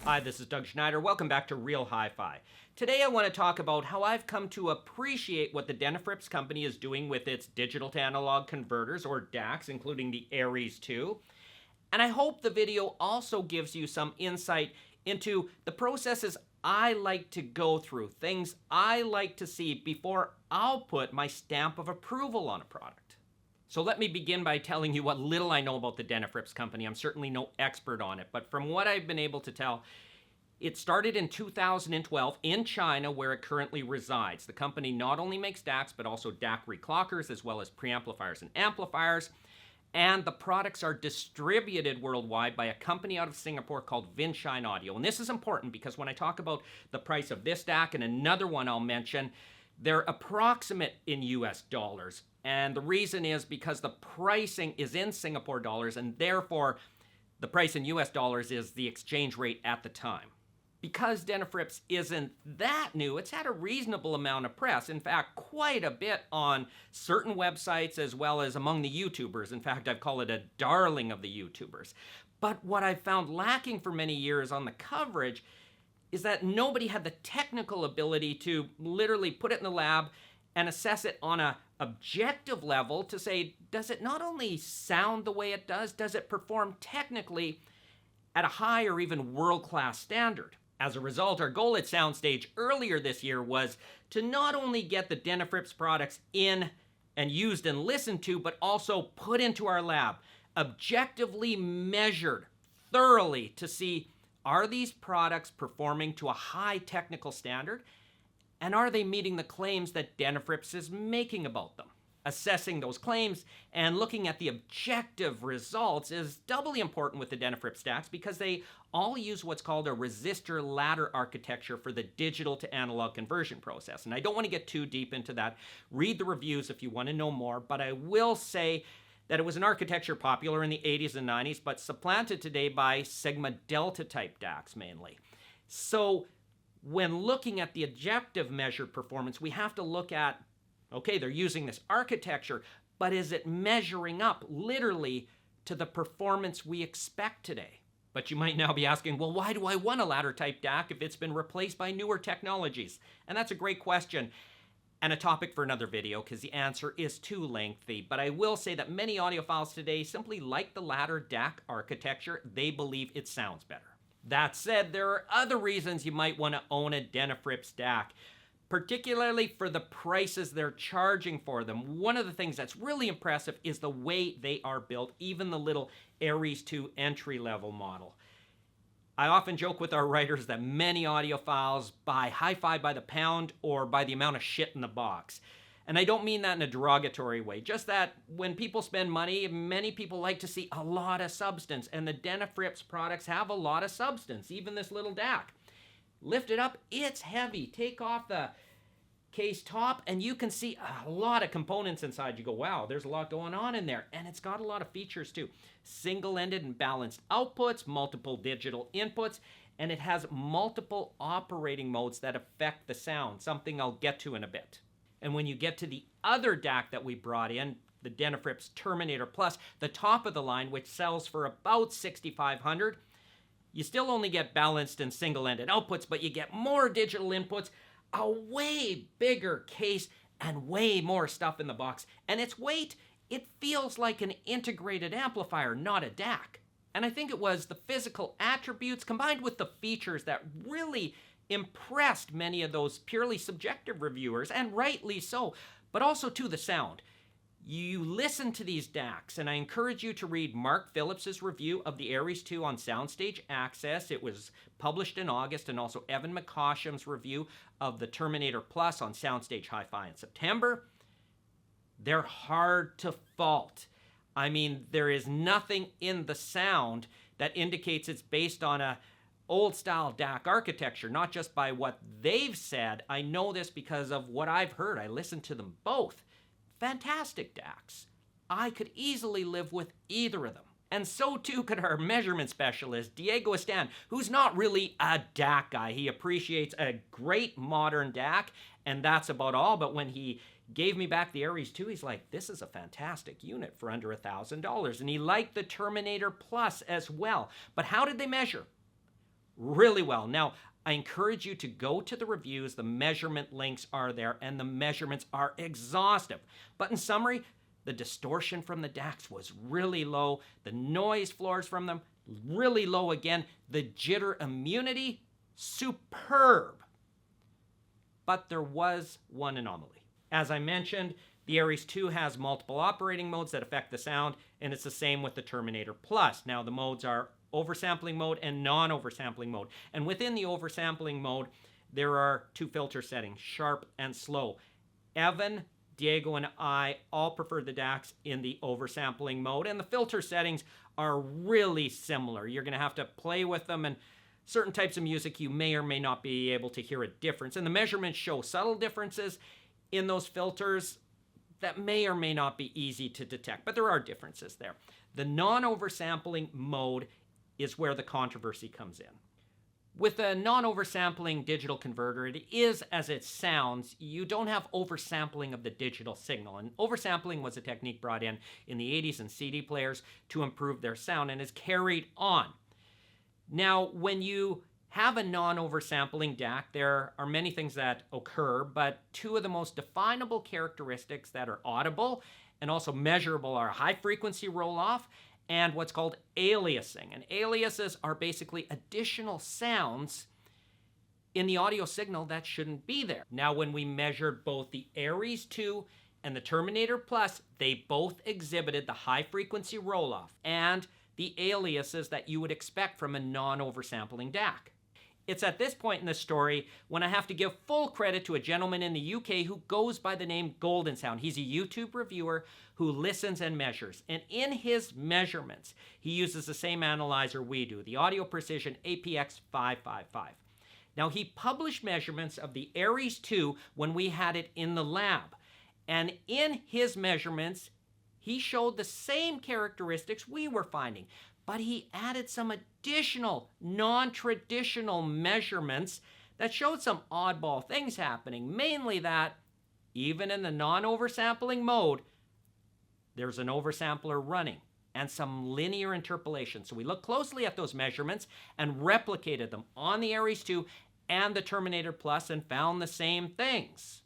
Hi, this is Doug Schneider. Welcome back to Real Hi-Fi. Today I want to talk about how I've come to appreciate what the Denafrips company is doing with its digital to analog converters, or DACs, including the Aries 2. And I hope the video also gives you some insight into the processes I like to go through, things I like to see before I'll put my stamp of approval on a product. So let me begin by telling you what little I know about the Denafrips company. I'm certainly no expert on it, but from what I've been able to tell, it started in 2012 in China, where it currently resides. The company not only makes DACs, but also DAC reclockers, as well as preamplifiers and amplifiers. And the products are distributed worldwide by a company out of Singapore called Vinshine Audio. And this is important because when I talk about the price of this DAC and another one I'll mention, they're approximate in US dollars. And the reason is because the pricing is in Singapore dollars, and therefore the price in US dollars is the exchange rate at the time. Because Denafrips isn't that new, it's had a reasonable amount of press. In fact, quite a bit on certain websites as well as among the YouTubers. In fact, I've called it a darling of the YouTubers. But what I've found lacking for many years on the coverage is that nobody had the technical ability to literally put it in the lab and assess it on an objective level to say, does it not only sound the way it does it perform technically at a high or even world-class standard? As a result, our goal at SoundStage earlier this year was to not only get the Denafrips products in and used and listened to, but also put into our lab, objectively measured thoroughly to see, are these products performing to a high technical standard? And are they meeting the claims that Denafrips is making about them? Assessing those claims and looking at the objective results is doubly important with the Denafrips DACs because they all use what's called a resistor ladder architecture for the digital to analog conversion process. And I don't want to get too deep into that. Read the reviews if you want to know more, but I will say that it was an architecture popular in the 80s and 90s, but supplanted today by Sigma Delta type DACs mainly. So when looking at the objective measured performance, we have to look at, okay, they're using this architecture, but is it measuring up literally to the performance we expect today? But you might now be asking, well, why do I want a ladder type DAC if it's been replaced by newer technologies? And that's a great question and a topic for another video because the answer is too lengthy. But I will say that many audiophiles today simply like the ladder DAC architecture. They believe it sounds better. That said, there are other reasons you might want to own a Denafrips DAC, particularly for the prices they're charging for them. One of the things that's really impressive is the way they are built, even the little Aries 2 entry-level model. I often joke with our writers that many audiophiles buy hi-fi by the pound or by the amount of shit in the box. And I don't mean that in a derogatory way, just that when people spend money, many people like to see a lot of substance, and the Denafrips products have a lot of substance, even this little DAC. Lift it up, it's heavy. Take off the case top and you can see a lot of components inside. You go, wow, there's a lot going on in there. And it's got a lot of features too. Single-ended and balanced outputs, multiple digital inputs, and it has multiple operating modes that affect the sound, something I'll get to in a bit. And when you get to the other DAC that we brought in, the Denafrips Terminator-Plus, the top of the line, which sells for about $6,500, you still only get balanced and single-ended outputs, but you get more digital inputs, a way bigger case, and way more stuff in the box. And its weight, it feels like an integrated amplifier, not a DAC. And I think it was the physical attributes combined with the features that really impressed many of those purely subjective reviewers, and rightly so, but also to the sound. You listen to these DACs, and I encourage you to read Mark Phillips's review of the Aries 2 on SoundStage Access. It was published in August, and also Evan McCosham's review of the Terminator-Plus on SoundStage Hi-Fi in September. They're hard to fault. I mean, there is nothing in the sound that indicates it's based on a old-style DAC architecture, not just by what they've said. I know this because of what I've heard. I listened to them both. Fantastic DACs. I could easily live with either of them. And so too could our measurement specialist, Diego Estan, who's not really a DAC guy. He appreciates a great modern DAC, and that's about all. But when he gave me back the Aries 2, he's like, this is a fantastic unit for under $1,000. And he liked the Terminator-Plus as well. But how did they measure? really well. Now, I encourage you to go to the reviews. The measurement links are there, and the measurements are exhaustive. But in summary, the distortion from the DACs was really low. The noise floors from them, really low again. The jitter immunity, superb. But there was one anomaly. As I mentioned, the Aries 2 has multiple operating modes that affect the sound, and it's the same with the Terminator-Plus. Now, the modes are oversampling mode and non-oversampling mode. And within the oversampling mode, there are two filter settings, sharp and slow. Evan, Diego, and I all prefer the DACs in the oversampling mode, and the filter settings are really similar. You're going to have to play with them, and certain types of music you may or may not be able to hear a difference. And the measurements show subtle differences in those filters that may or may not be easy to detect, but there are differences there. The non-oversampling mode is where the controversy comes in. With a non-oversampling digital converter, it is as it sounds. You don't have oversampling of the digital signal. And oversampling was a technique brought in the 80s and CD players to improve their sound and is carried on. Now, when you have a non-oversampling DAC, there are many things that occur, but two of the most definable characteristics that are audible and also measurable are high frequency roll-off and what's called aliasing. And aliases are basically additional sounds in the audio signal that shouldn't be there. Now, when we measured both the Aries 2 and the Terminator-Plus, they both exhibited the high frequency roll-off and the aliases that you would expect from a non-oversampling DAC. It's at this point in the story when I have to give full credit to a gentleman in the UK who goes by the name Golden Sound. He's a YouTube reviewer who listens and measures. And in his measurements, he uses the same analyzer we do, the Audio Precision APX 555. Now, he published measurements of the Aries 2 when we had it in the lab. And in his measurements, he showed the same characteristics we were finding, but he added some additional non-traditional measurements that showed some oddball things happening, mainly that even in the non-oversampling mode, there's an oversampler running and some linear interpolation. So we looked closely at those measurements and replicated them on the Aries 2 and the Terminator-Plus and found the same things,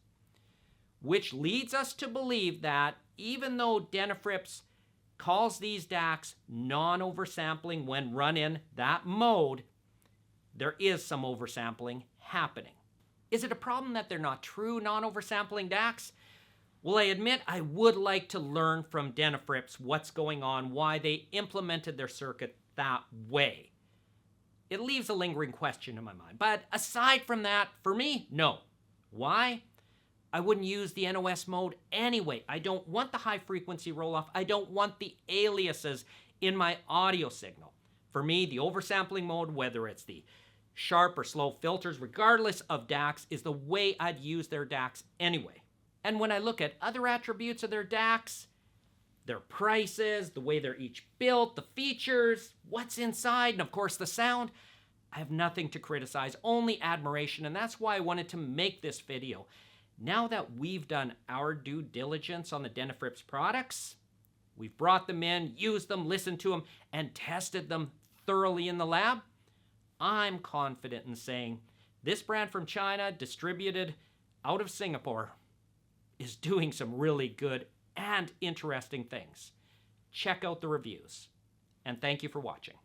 which leads us to believe that even though Denafrips calls these DACs non-oversampling when run in that mode, there is some oversampling happening. Is it a problem that they're not true non-oversampling DACs? Well, I admit I would like to learn from Denafrips what's going on, why they implemented their circuit that way. It leaves a lingering question in my mind. But aside from that, for me, no. Why? I wouldn't use the NOS mode anyway. I don't want the high frequency roll-off. I don't want the aliases in my audio signal. For me, the oversampling mode, whether it's the sharp or slow filters, regardless of DACs, is the way I'd use their DACs anyway. And when I look at other attributes of their DACs, their prices, the way they're each built, the features, what's inside, and of course the sound, I have nothing to criticize, only admiration, and that's why I wanted to make this video. Now that we've done our due diligence on the Denafrips products, we've brought them in, used them, listened to them, and tested them thoroughly in the lab, I'm confident in saying this brand from China, distributed out of Singapore, is doing some really good and interesting things. Check out the reviews. And thank you for watching.